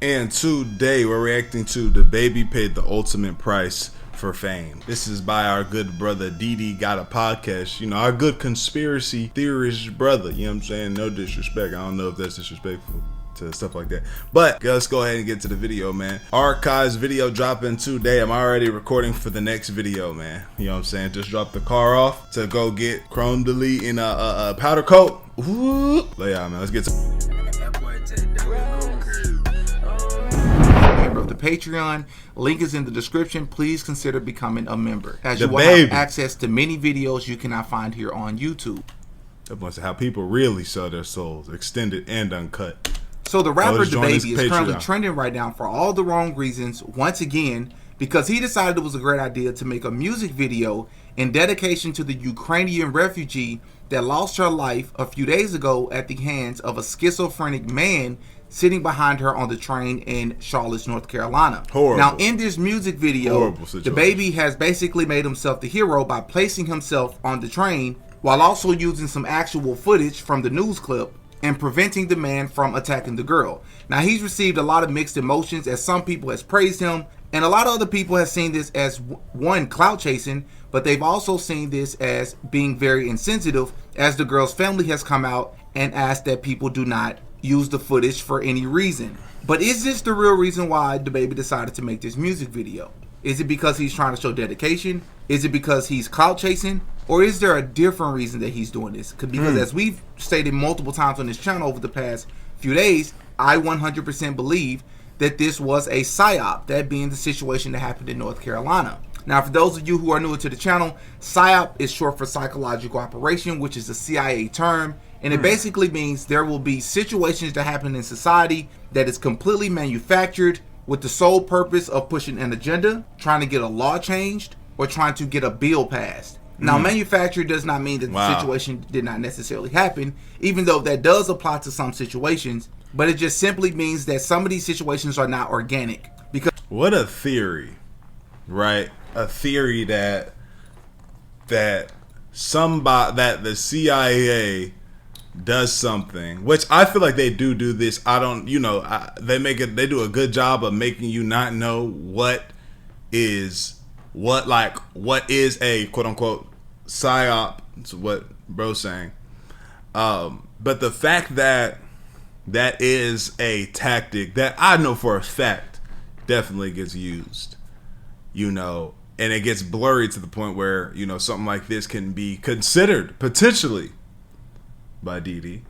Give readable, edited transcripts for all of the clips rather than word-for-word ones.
And today we're reacting to Dababy paid the ultimate price for fame. This is by our good brother Didi Got a Podcast. You know, our good conspiracy theorist brother. You know what I'm saying? No disrespect. I don't know if that's disrespectful to stuff like that. But let's go ahead and get to the video, man. Archives video dropping today. I'm already recording for the next video, man. You know what I'm saying? Just dropped the car off to go get chrome delete in a powder coat. Ooh. Lay out, man. Let's get to of the Patreon. Link is in the description. Please consider becoming a member, as you will Dababy have access to many videos you cannot find here on YouTube. That's how people really sell their souls, extended and uncut. So the rapper Dababy is currently Patreon trending right now for all the wrong reasons, once again, because he decided it was a great idea to make a music video in dedication to the Ukrainian refugee that lost her life a few days ago at the hands of a schizophrenic man sitting behind her on the train in Charlotte, North Carolina. Horrible. Now, in this music video, Dababy has basically made himself the hero by placing himself on the train while also using some actual footage from the news clip and preventing the man from attacking the girl. Now, he's received a lot of mixed emotions, as some people has praised him, and a lot of other people have seen this as, one, clout chasing, but they've also seen this as being very insensitive, as the girl's family has come out and asked that people do not use the footage for any reason. But is this the real reason why Dababy decided to make this music video? Is it because he's trying to show dedication? Is it because he's clout chasing? Or is there a different reason that he's doing this? Because as we've stated multiple times on this channel over the past few days, I 100% believe that this was a psyop, that being the situation that happened in North Carolina. Now, for those of you who are newer to the channel, psyop is short for psychological operation, which is a CIA term, and it basically means there will be situations that happen in society that is completely manufactured with the sole purpose of pushing an agenda, trying to get a law changed, or trying to get a bill passed. Now, manufactured does not mean that the situation did not necessarily happen, even though that does apply to some situations, but it just simply means that some of these situations are not organic. Because what a theory, right? A theory that the CIA does something, which I feel like they do this. I don't, they do a good job of making you not know what is a quote unquote psyop. That's what bro's saying. But the fact that that is a tactic that I know for a fact definitely gets used, and it gets blurry to the point where, something like this can be considered potentially by Didi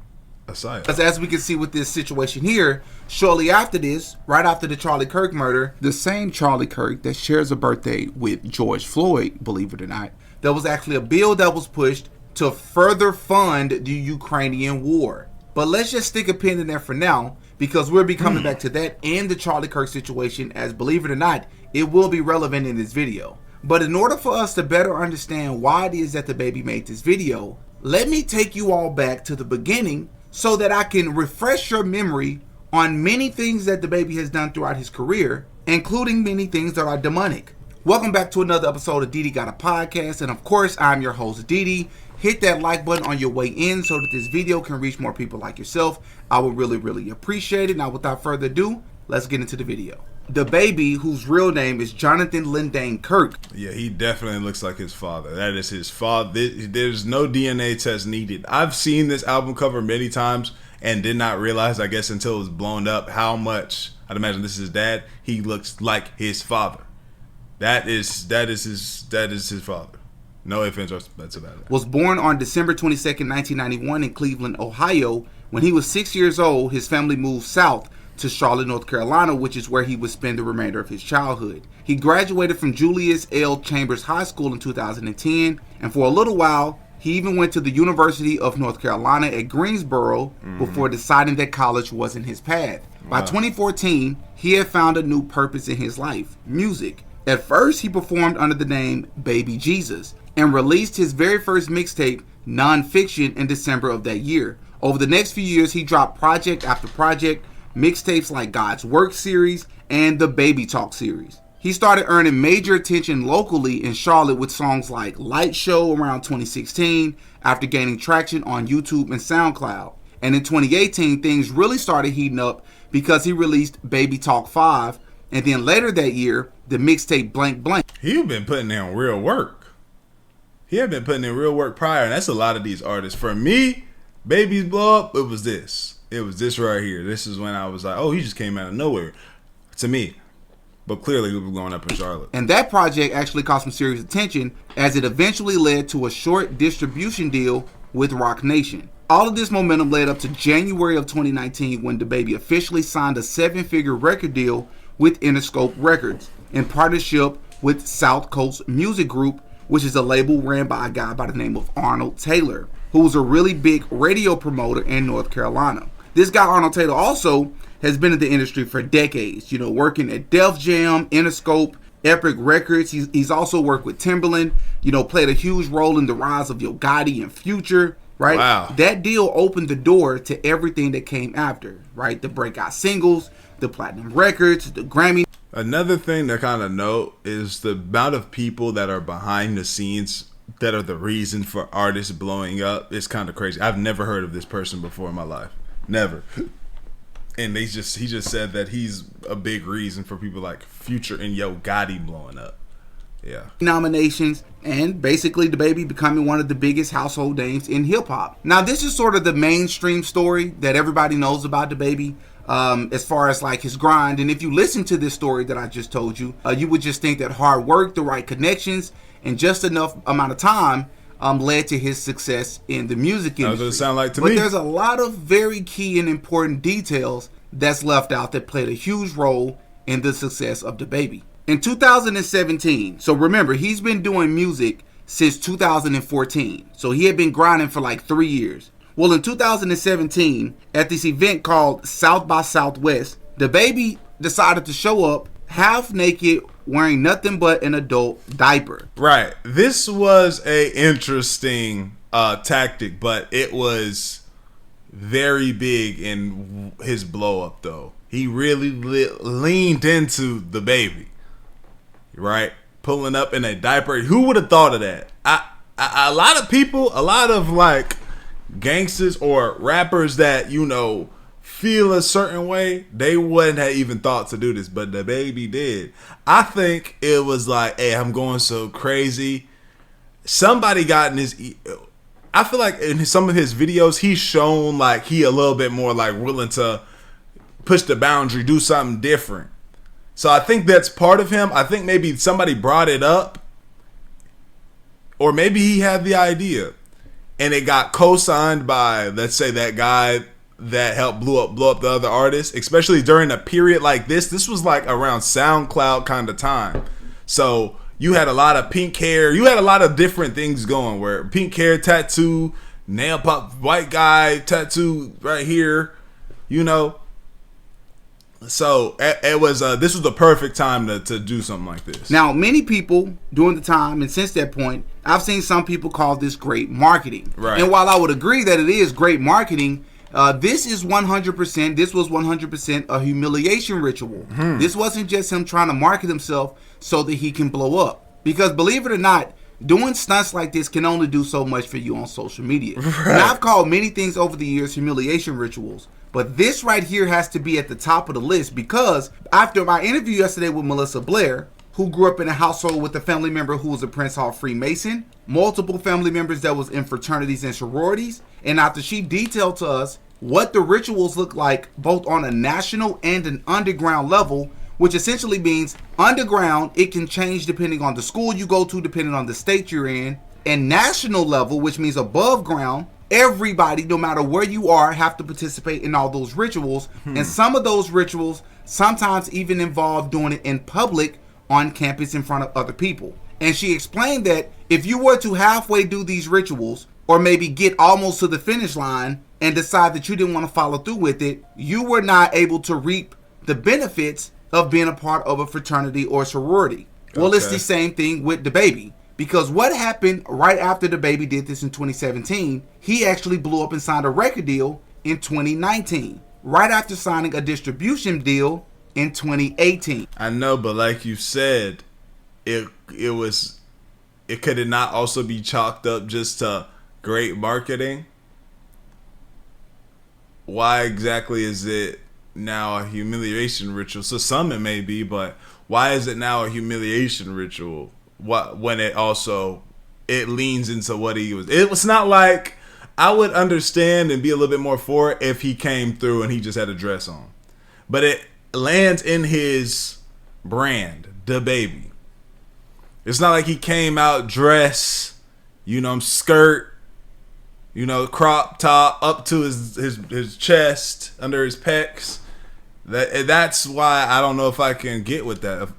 a psyop. As we can see with this situation here, shortly after this, right after the Charlie Kirk murder, the same Charlie Kirk that shares a birthday with George Floyd, believe it or not, there was actually a bill that was pushed to further fund the Ukrainian war. But let's just stick a pin in there for now, because we'll be coming back to that and the Charlie Kirk situation, as believe it or not, it will be relevant in this video. But in order for us to better understand why it is that Dababy made this video, let me take you all back to the beginning so that I can refresh your memory on many things that Dababy has done throughout his career, including many things that are demonic. Welcome back to another episode of Didi Got a Podcast, and of course, I'm your host, Didi. Hit that like button on your way in so that this video can reach more people like yourself. I would really appreciate it. Now, without further ado, let's get into the video. Dababy, whose real name is Jonathan Lindane Kirk. Yeah, he definitely looks like his father. That is his father. There's no DNA test needed. I've seen this album cover many times and did not realize, I guess until it was blown up, how much, I'd imagine this is his dad, he looks like his father. That is his father. No ifs, ands, or buts about it. Was born on December 22nd, 1991 in Cleveland, Ohio. When he was 6 years old, his family moved south to Charlotte, North Carolina, which is where he would spend the remainder of his childhood. He graduated from Julius L. Chambers High School in 2010, and for a little while, he even went to the University of North Carolina at Greensboro before deciding that college wasn't his path. By 2014, he had found a new purpose in his life: music. At first, he performed under the name Baby Jesus and released his very first mixtape, Nonfiction, in December of that year. Over the next few years, he dropped project after project, mixtapes like God's Work series and the Baby Talk series. He started earning major attention locally in Charlotte with songs like Light Show around 2016, after gaining traction on YouTube and SoundCloud. And in 2018, things really started heating up because he released Baby Talk 5, and then later that year, the mixtape Blank Blank. He's been putting in real work. He had been putting in real work prior, and that's a lot of these artists. For me, Baby's blow up, it was this. It was this right here. This is when I was like, oh, he just came out of nowhere. To me. But clearly, we were going up in Charlotte. And that project actually caught some serious attention, as it eventually led to a short distribution deal with Roc Nation. All of this momentum led up to January of 2019, when Dababy officially signed a 7-figure record deal with Interscope Records in partnership with South Coast Music Group, which is a label ran by a guy by the name of Arnold Taylor, who was a really big radio promoter in North Carolina. This guy, Arnold Taylor, also has been in the industry for decades, working at Def Jam, Interscope, Epic Records. He's also worked with Timbaland, played a huge role in the rise of Yo Gotti and Future, right? Wow. That deal opened the door to everything that came after, right? The breakout singles, the platinum records, the Grammy. Another thing to kind of note is the amount of people that are behind the scenes that are the reason for artists blowing up. It's kind of crazy. I've never heard of this person before in my life. Never. And he just said that he's a big reason for people like Future and Yo Gotti blowing up. Yeah. Nominations, and basically Dababy becoming one of the biggest household names in hip hop. Now, this is sort of the mainstream story that everybody knows about Dababy, as far as like his grind. And if you listen to this story that I just told you, you would just think that hard work, the right connections, and just enough amount of time led to his success in the music industry. That's what it sound like to me. But there's a lot of very key and important details that's left out that played a huge role in the success of Dababy. In 2017, so remember, he's been doing music since 2014. So he had been grinding for like 3 years. Well, in 2017, at this event called South by Southwest, Dababy decided to show up half naked, wearing nothing but an adult diaper. Right. This was a interesting tactic, but it was very big in his blow up, though. He really leaned into Dababy, right? Pulling up in a diaper. Who would have thought of that? A lot of people, a lot of like gangsters or rappers that feel a certain way, they wouldn't have even thought to do this, but Dababy did. I think it was like, hey, I'm going so crazy. Somebody got in his. I feel like in some of his videos, he's shown like he a little bit more like willing to push the boundary, do something different. So I think that's part of him. I think maybe somebody brought it up, or maybe he had the idea, and it got co-signed by, let's say, that guy that helped blow up the other artists, especially during a period like this. This was like around SoundCloud kind of time. So you had a lot of pink hair. You had a lot of different things going, where pink hair, tattoo, nail pop, white guy, tattoo right here, So it was this was the perfect time to do something like this. Now, many people during the time and since that point, I've seen some people call this great marketing. Right. And while I would agree that it is great marketing, this was 100% a humiliation ritual. This wasn't just him trying to market himself so that he can blow up. Because believe it or not, doing stunts like this can only do so much for you on social media. Right. And I've called many things over the years humiliation rituals, but this right here has to be at the top of the list, because after my interview yesterday with Melissa Blair, who grew up in a household with a family member who was a Prince Hall Freemason, multiple family members that was in fraternities and sororities, and after she detailed to us what the rituals look like both on a national and an underground level, which essentially means underground, it can change depending on the school you go to, depending on the state you're in, and national level, which means above ground, everybody, no matter where you are, have to participate in all those rituals. And some of those rituals sometimes even involve doing it in public on campus in front of other people. And she explained that if you were to halfway do these rituals, or maybe get almost to the finish line and decide that you didn't want to follow through with it, you were not able to reap the benefits of being a part of a fraternity or sorority. Well, it's the same thing with Dababy. Because what happened right after Dababy did this in 2017, he actually blew up and signed a record deal in 2019, right after signing a distribution deal in 2018. I know, but like you said, it could it not also be chalked up just to great marketing? Why exactly is it now a humiliation ritual? So some it may be, but why is it now a humiliation ritual? What when it also it leans into what he was? It was not like I would understand and be a little bit more for it if he came through and he just had a dress on, but it lands in his brand, Dababy. It's not like he came out dressed, skirt, crop top up to his chest, under his pecs. That's why I don't know if I can get with that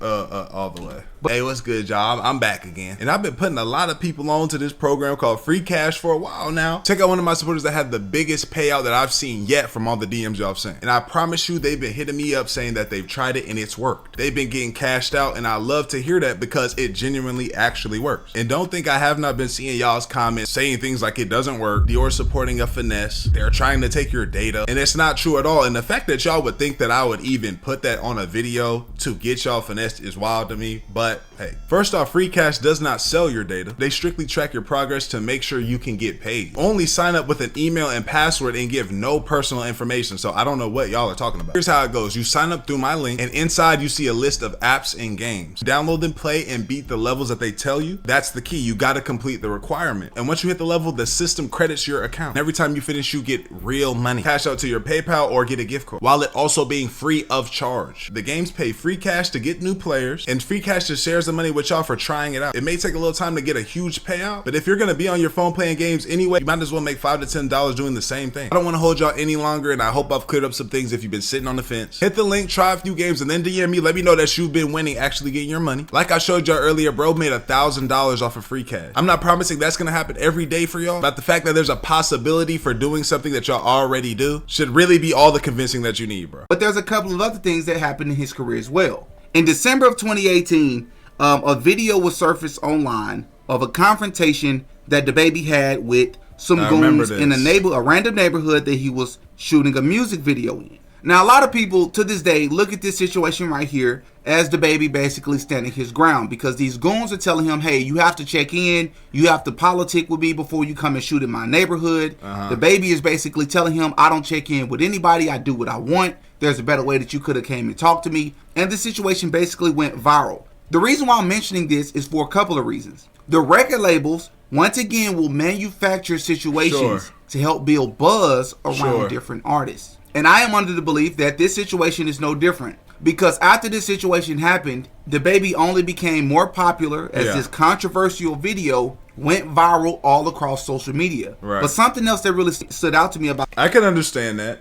all the way. But hey, what's good, y'all? I'm back again. And I've been putting a lot of people on to this program called Free Cash for a while now. Check out one of my supporters that had the biggest payout that I've seen yet from all the DMs y'all sent. And I promise you, they've been hitting me up saying that they've tried it and it's worked. They've been getting cashed out, and I love to hear that because it genuinely actually works. And don't think I have not been seeing y'all's comments saying things like it doesn't work, Dior supporting a finesse, they're trying to take your data, and it's not true at all. And the fact that y'all would think that I would even put that on a video to get y'all finessed is wild to me. But hey, first off, Free Cash does not sell your data. They strictly track your progress to make sure you can get paid. Only sign up with an email and password and give no personal information. So I don't know what y'all are talking about. Here's how it goes. You sign up through my link, and inside you see a list of apps and games. Download them, play, and beat the levels that they tell you. That's the key. You got to complete the requirement. And once you hit the level, the system credits your account. And every time you finish, you get real money. Cash out to your PayPal or get a gift card, while it also being free of charge. The games pay Free Cash to get new players, and Free Cash just shares the money with y'all for trying it out. It may take a little time to get a huge payout, but if you're gonna be on your phone playing games anyway, you might as well make $5 to $10 doing the same thing. I don't want to hold y'all any longer, and I hope I've cleared up some things if you've been sitting on the fence. Hit the link, try a few games, and then DM me. Let me know that you've been winning, actually getting your money. Like I showed y'all earlier, bro made $1,000 off of Free Cash. I'm not promising that's gonna happen every day for y'all, but the fact that there's a possibility for doing something that y'all already do should really be all the convincing that you need, bro. But there's a couple of other things that happened in his career as well. In December of 2018, a video was surfaced online of a confrontation that Dababy had with some goons in a random neighborhood that he was shooting a music video in. Now, a lot of people to this day look at this situation right here as Dababy basically standing his ground, because these goons are telling him, hey, you have to check in, you have to politic with me before you come and shoot in my neighborhood. Dababy is basically telling him, I don't check in with anybody, I do what I want. There's a better way that you could have came and talked to me. And the situation basically went viral. The reason why I'm mentioning this is for a couple of reasons. The record labels, once again, will manufacture situations to help build buzz around different artists. And I am under the belief that this situation is no different, because after this situation happened, Dababy only became more popular as this controversial video went viral all across social media. But something else that really stood out to me about... I can understand that.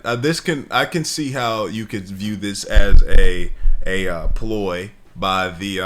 I can see how you could view this as a ploy by the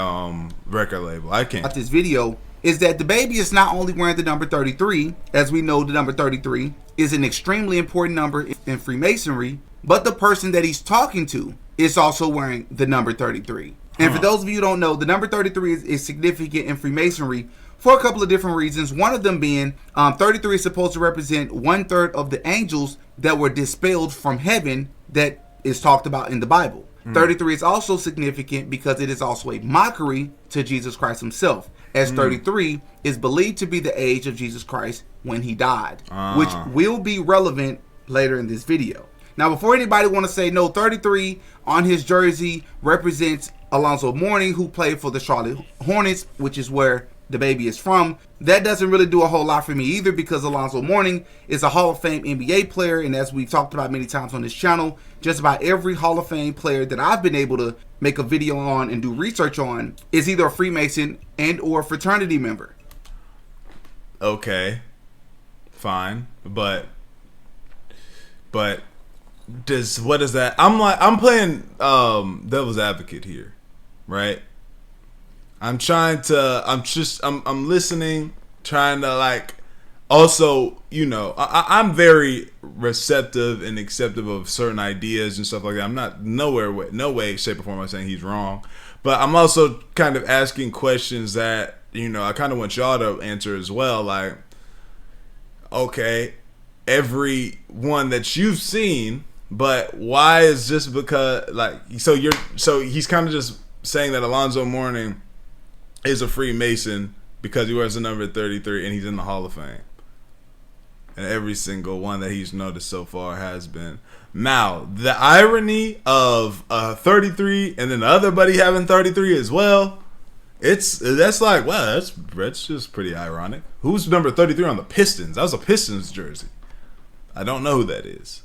record label. I can. This video is that Dababy is not only wearing the number 33, as we know the number 33 is an extremely important number in Freemasonry, but the person that he's talking to is also wearing the number 33. And for those of you who don't know, the number 33 is significant in Freemasonry for a couple of different reasons. One of them being 33 is supposed to represent 1/3 of the angels that were dispelled from heaven that is talked about in the Bible. 33 is also significant because it is also a mockery to Jesus Christ himself, as 33 is believed to be the age of Jesus Christ when he died, which will be relevant later in this video. Now, before anybody want to say, no, 33 on his jersey represents Alonzo Mourning, who played for the Charlotte Hornets, which is where Dababy is from. That doesn't really do a whole lot for me either, because Alonzo Mourning is a Hall of Fame NBA player, and as we've talked about many times on this channel, just about every Hall of Fame player that I've been able to make a video on and do research on is either a Freemason and or fraternity member. Okay, fine, but what is that? I'm playing devil's advocate here, right? I'm listening, trying to also, I'm very receptive and acceptive of certain ideas and stuff like that. I'm not no way, shape or form I'm saying he's wrong, but I'm also kind of asking questions that, I kind of want y'all to answer as well. Like, okay, every one that you've seen, but why is just because, so he's kind of just saying that Alonzo Mourning is a Freemason because he wears the number 33 and he's in the Hall of Fame. And every single one that he's noticed so far has been. Now, the irony of 33 and then the other buddy having 33 as well, that's like, wow, that's just pretty ironic. Who's number 33 on the Pistons? That was a Pistons jersey. I don't know who that is.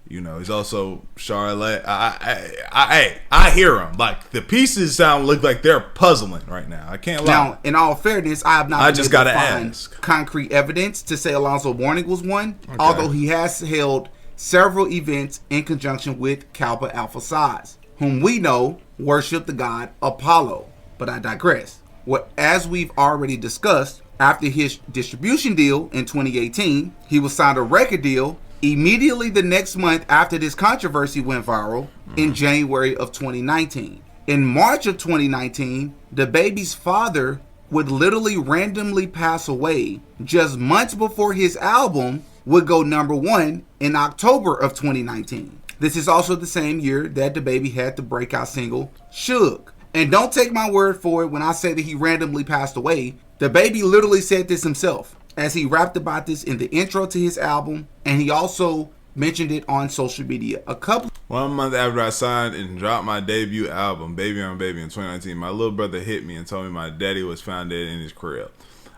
You know, he's also Charlotte. I hear him. Like, the pieces look like they're puzzling right now. I can't lie. Now, in all fairness, I have not I just gotta ask concrete evidence to say Alonzo Mourning was one, although he has held several events in conjunction with Kappa Alpha Psi's, whom we know worship the god Apollo. But I digress. As we've already discussed, after his distribution deal in 2018, he was signed a record deal immediately the next month after this controversy went viral in January of 2019. In March of 2019, Dababy's father would literally randomly pass away just months before his album would go number 1 in October of 2019. This is also the same year that Dababy had the breakout single, Suge. And don't take my word for it when I say that he randomly passed away. Dababy literally said this himself as he rapped about this in the intro to his album, and he also mentioned it on social media. 1 month after I signed and dropped my debut album, Baby on Baby, in 2019, my little brother hit me and told me my daddy was found dead in his crib.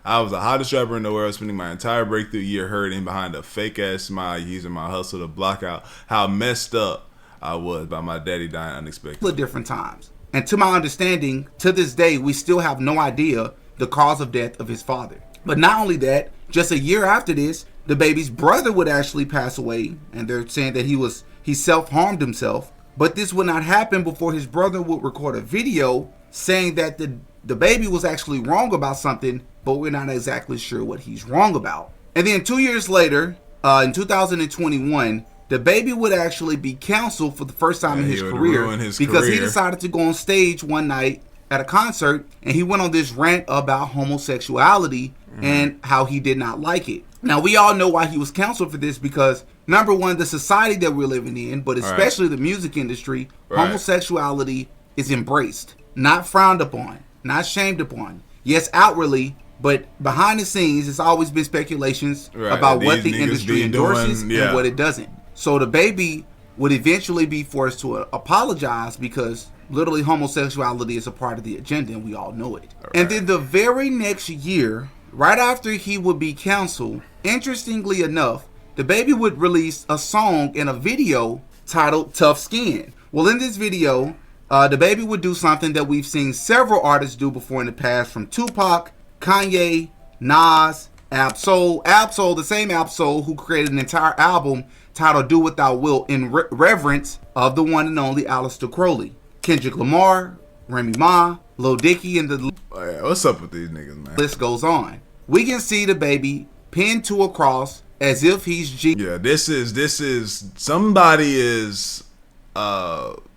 I was the hottest rapper in the world, spending my entire breakthrough year hurting behind a fake-ass smile, using my hustle to block out how messed up I was by my daddy dying unexpectedly. Different times. And to my understanding, to this day, we still have no idea the cause of death of his father. But not only that, just a year after this, Dababy's brother would actually pass away, and they're saying that he self-harmed himself. But this would not happen before his brother would record a video saying that Dababy was actually wrong about something, but we're not exactly sure what he's wrong about. And then 2 years later, in 2021, Dababy would actually be canceled for the first time in his career because he decided to go on stage one night at a concert, and he went on this rant about homosexuality and how he did not like it. Now, we all know why he was canceled for this, because number one, the society that we're living in, but especially the music industry, homosexuality is embraced, not frowned upon, not shamed upon. Yes, outwardly, but behind the scenes, it's always been speculations about what the industry endorses and what it doesn't. So Dababy would eventually be forced to apologize because literally homosexuality is a part of the agenda, and we all know it. And then the very next year, right after he would be canceled, interestingly enough, Dababy would release a song and a video titled Tough Skin. Well, in this video, Dababy would do something that we've seen several artists do before in the past, from Tupac, Kanye, Nas, Absol, the same Absol who created an entire album titled Do What Thou Wilt in reverence of the one and only Aleister Crowley. Kendrick Lamar, Remy Ma, Lil Dicky, and the what's up with these niggas, man? List goes on. We can see Dababy pinned to a cross as if he's G. Yeah, this is somebody is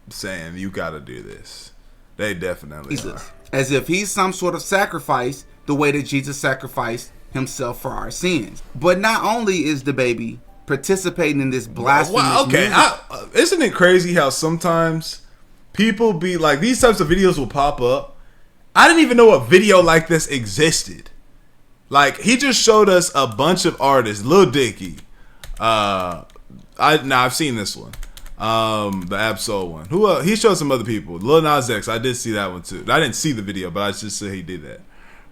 saying you gotta do this. They definitely are. As if he's some sort of sacrifice, the way that Jesus sacrificed himself for our sins. But not only is Dababy participating in this blasphemous music. Isn't it crazy how sometimes people be like, these types of videos will pop up. I didn't even know a video like this existed. Like, he just showed us a bunch of artists. Lil Dicky. I've seen this one. The Absol one. Who he showed some other people. Lil Nas X. I did see that one too. I didn't see the video, but I just said he did that.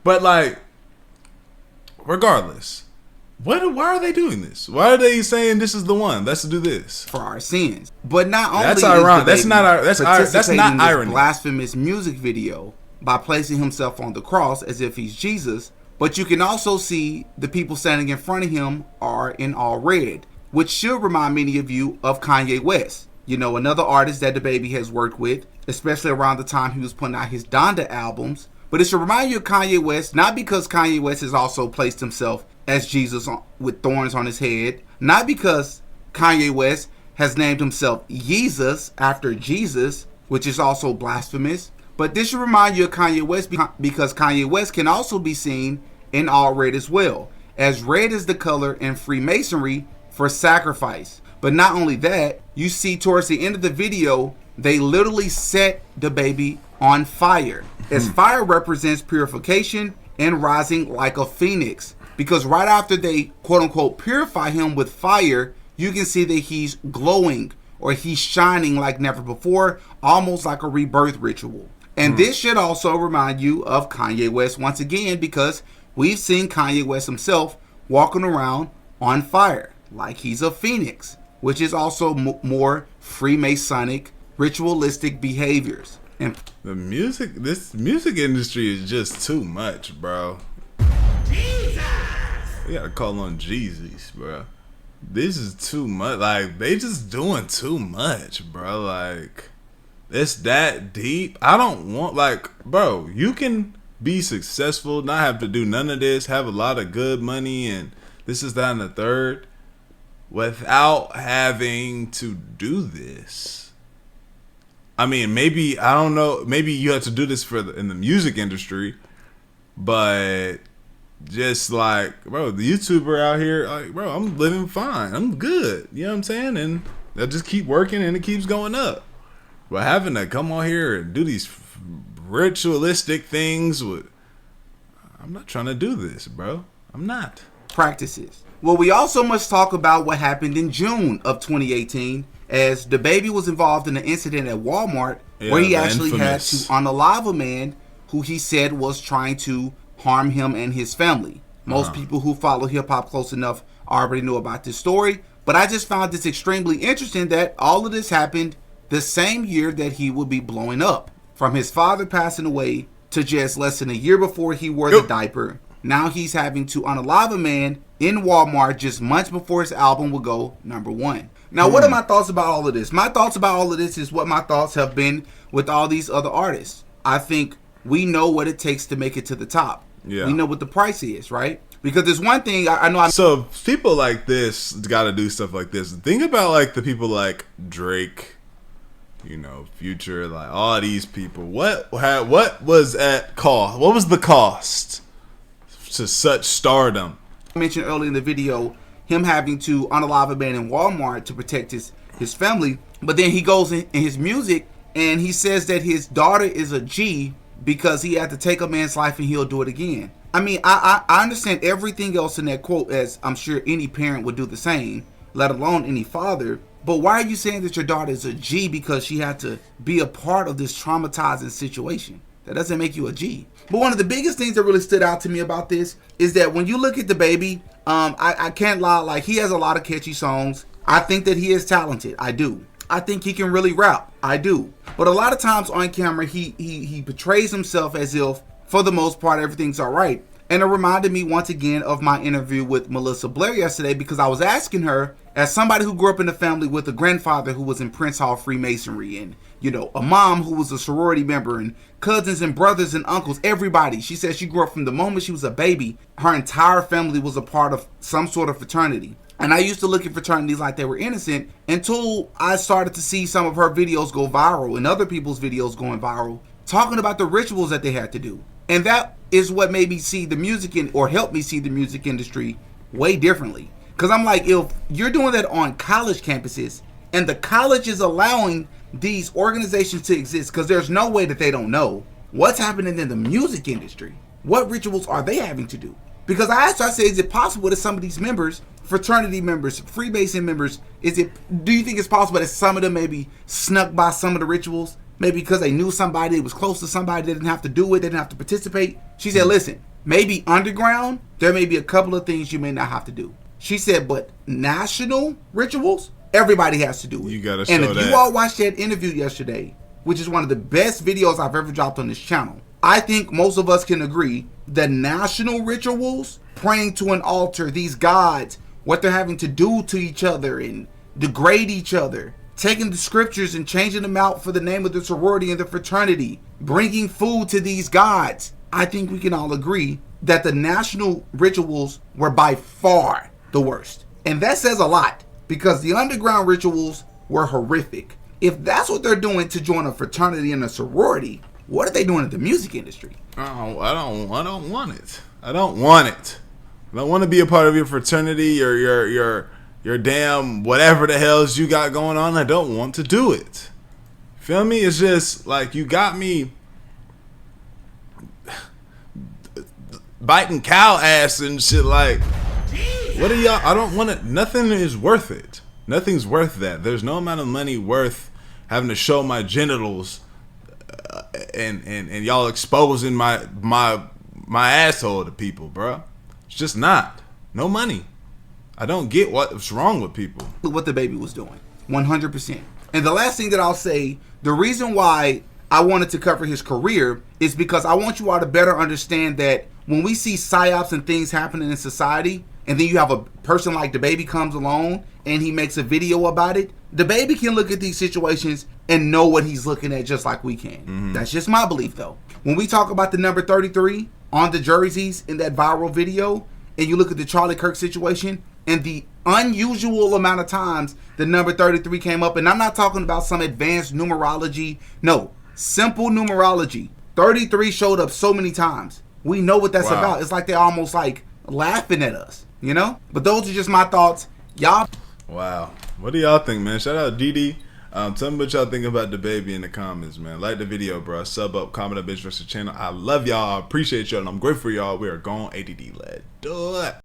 But like, regardless, why are they doing this? Why are they saying this is the one? Let's do this for our sins. But not only that's ironic. That's not irony. Blasphemous music video by placing himself on the cross as if he's Jesus. But you can also see the people standing in front of him are in all red, which should remind many of you of Kanye West. You know, another artist that Dababy has worked with, especially around the time he was putting out his Donda albums. But it should remind you of Kanye West, not because Kanye West has also placed himself as Jesus with thorns on his head, not because Kanye West has named himself Yeezus after Jesus, which is also blasphemous. But this should remind you of Kanye West because Kanye West can also be seen in all red as well, as red is the color in Freemasonry for sacrifice. But not only that, you see towards the end of the video, they literally set Dababy on fire, as fire represents purification and rising like a phoenix, because right after they quote unquote purify him with fire, you can see that he's glowing or he's shining like never before, almost like a rebirth ritual. And this should also remind you of Kanye West once again, because we've seen Kanye West himself walking around on fire like he's a phoenix, which is also more Freemasonic, ritualistic behaviors. And this music industry is just too much, bro. Jesus! We gotta call on Jeezys, bro. This is too much. Like, they just doing too much, bro. Like, it's that deep. I don't want, like, bro, you can be successful, not have to do none of this, have a lot of good money, and this is that and the third, without having to do this. I mean, maybe, I don't know, maybe you have to do this in the music industry, but just like, bro, the YouTuber out here, like, bro, I'm living fine, I'm good, you know what I'm saying? And they'll just keep working and it keeps going up. But having to come on here and do these ritualistic things I'm not trying to do this, bro. I'm not. Practices. Well, we also must talk about what happened in June of 2018, as Dababy was involved in an incident at Walmart where he actually had to unalive a man who he said was trying to harm him and his family. Most people who follow hip-hop close enough already know about this story, but I just found this extremely interesting that all of this happened the same year that he would be blowing up. From his father passing away to just less than a year before he wore the diaper, now he's having to unalive a man in Walmart just months before his album will go #1. Now, what are my thoughts about all of this? My thoughts about all of this is what my thoughts have been with all these other artists. I think we know what it takes to make it to the top. Yeah. We know what the price is, right? Because there's one thing I know. So people like this got to do stuff like this. Think about like the people like Drake, you know, Future, like all these people. What was at cost? What was the cost to such stardom? I mentioned earlier in the video him having to unalive a man in Walmart to protect his family, but then he goes in his music and he says that his daughter is a G because he had to take a man's life and he'll do it again. I mean, I understand everything else in that quote, as I'm sure any parent would do the same, let alone any father. But why are you saying that your daughter is a G because she had to be a part of this traumatizing situation? That doesn't make you a G. But one of the biggest things that really stood out to me about this is that when you look at Dababy, I can't lie, like, he has a lot of catchy songs. I think that he is talented. I do. I think he can really rap. I do. But a lot of times on camera, he portrays himself as if, for the most part, everything's all right. And it reminded me once again of my interview with Melissa Blair yesterday, because I was asking her, as somebody who grew up in a family with a grandfather who was in Prince Hall Freemasonry, and, you know, a mom who was a sorority member, and cousins and brothers and uncles, everybody. She said she grew up from the moment she was a baby. Her entire family was a part of some sort of fraternity. And I used to look at fraternities like they were innocent until I started to see some of her videos go viral and other people's videos going viral, talking about the rituals that they had to do. And that is what made me see the music or helped me see the music industry way differently. Because I'm like, if you're doing that on college campuses and the college is allowing these organizations to exist, because there's no way that they don't know what's happening in the music industry. What rituals are they having to do? Because I asked her, I said, is it possible that some of these members, fraternity members, Freemason members, do you think it's possible that some of them maybe snuck by some of the rituals? Maybe because they knew somebody that was close to somebody, they didn't have to do it, they didn't have to participate. She said, listen, maybe underground, there may be a couple of things you may not have to do. She said, but national rituals, everybody has to do it. You gotta show that. And if you all watched that interview yesterday, which is one of the best videos I've ever dropped on this channel, I think most of us can agree the national rituals, praying to an altar, these gods, what they're having to do to each other and degrade each other, taking the scriptures and changing them out for the name of the sorority and the fraternity, bringing food to these gods. I think we can all agree that the national rituals were by far the worst. And that says a lot, because the underground rituals were horrific. If that's what they're doing to join a fraternity and a sorority, what are they doing in the music industry? Oh, I don't want it. I don't want it. I don't want to be a part of your fraternity or your damn whatever the hells you got going on. I don't want to do it. Feel me? It's just like you got me. biting cow ass and shit. Like, what are y'all? I don't want to. Nothing is worth it. Nothing's worth that. There's no amount of money worth having to show my genitals and y'all exposing my asshole to people, bro. It's just not. No money. I don't get what's wrong with people. What Dababy was doing, 100%. And the last thing that I'll say, the reason why I wanted to cover his career is because I want you all to better understand that when we see psyops and things happening in society, and then you have a person like Dababy comes along and he makes a video about it, Dababy can look at these situations and know what he's looking at just like we can. Mm-hmm. That's just my belief, though. When we talk about the number 33 on the jerseys in that viral video, and you look at the Charlie Kirk situation and the unusual amount of times the number 33 came up, and I'm not talking about some advanced numerology. No, simple numerology. 33 showed up so many times. We know what that's about. It's like they're almost like laughing at us, you know? But those are just my thoughts. Y'all. Wow. What do y'all think, man? Shout out DD. Tell me what y'all think about Dababy in the comments, man. Like the video, bro. Sub up, comment up, bitch, rest the channel. I love y'all. I appreciate y'all, and I'm grateful for y'all. We are gone ADD. Let's do it.